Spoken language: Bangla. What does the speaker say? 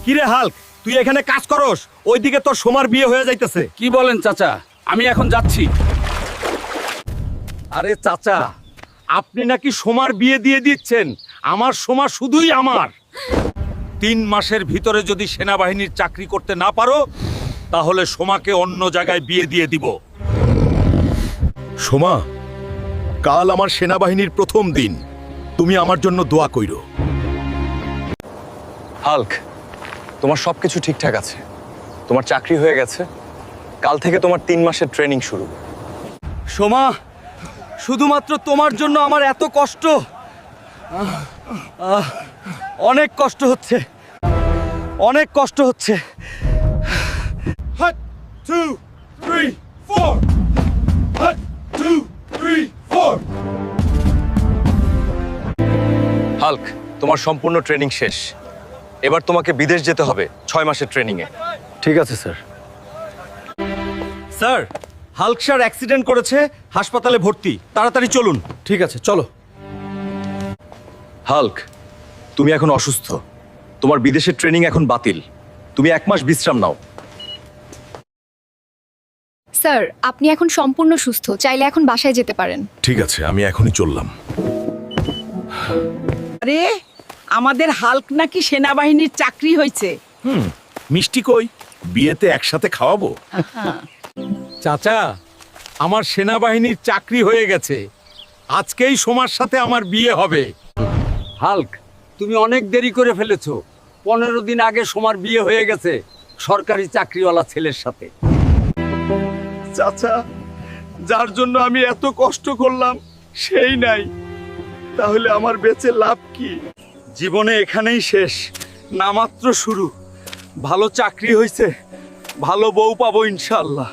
কিরে হাল্ক, তুই এখানে কাজ করস, ওইদিকে তোর সোমার বিয়ে হয়ে যাইতেছে। কি বলেন চাচা? আমি এখন যাচ্ছি। আরে চাচা, আপনি নাকি সোমার বিয়ে দিয়ে দিচ্ছেন। আমার সোমা শুধুই আমার। 3 মাসের ভিতরে যদি সেনাবাহিনীর চাকরি করতে না পারো, তাহলে সোমাকে অন্য জায়গায় বিয়ে দিয়ে দিব। সোমা, কাল আমার সেনাবাহিনীর প্রথম দিন, তুমি আমার জন্য দোয়া কইরো। হাল্ক, তোমার সবকিছু ঠিকঠাক আছে। তোমার চাকরি হয়ে গেছে। কাল থেকে তোমার 3 মাসের ট্রেনিং শুরু। সোমা, শুধুমাত্র তোমার জন্য আমার এত কষ্ট। অনেক কষ্ট হচ্ছে, অনেক কষ্ট হচ্ছে। 1 2 3 4 1 2 3 4 হাল্ক, তোমার সম্পূর্ণ ট্রেনিং শেষ। এবার তোমাকে বিদেশ যেতে হবে 6 মাসের ট্রেনিংয়ে। ঠিক আছে sir. Sir, Hulk sir accident করেছে, হাসপাতালে ভর্তি। তাড়াতাড়ি চলুন। ঠিক আছে, চলো। হাল্ক, তুমি এখন অসুস্থ। তোমার বিদেশের ট্রেনিং এখন বাতিল। তুমি 1 মাস বিশ্রাম নাও। স্যার, আপনি এখন সম্পূর্ণ সুস্থ, চাইলে এখন বাসায় যেতে পারেন। ঠিক আছে, আমি এখনই চললাম। আরে আমাদের হাল্ক নাকি সেনাবাহিনীর চাকরি হয়েছে। মিষ্টি কই? বিয়েতে একসাথে খাওয়াবো। চাচা, আমার সেনাবাহিনীর চাকরি হয়ে গেছে। আজকেই সোমার সাথে আমার বিয়ে হবে। হাল্ক, তুমি অনেক দেরি করে ফেলেছো। 15 দিন আগে সোমার বিয়ে হয়ে গেছে সরকারি চাকরিওয়ালা ছেলের সাথে। চাচা, যার জন্য আমি এত কষ্ট করলাম সেই নাই, তাহলে আমার বেঁচে লাভ কি? জীবনে এখানেই শেষ, না মাত্র শুরু। ভালো চাকরি হয়েছে, ভালো বউ পাবো ইনশাআল্লাহ।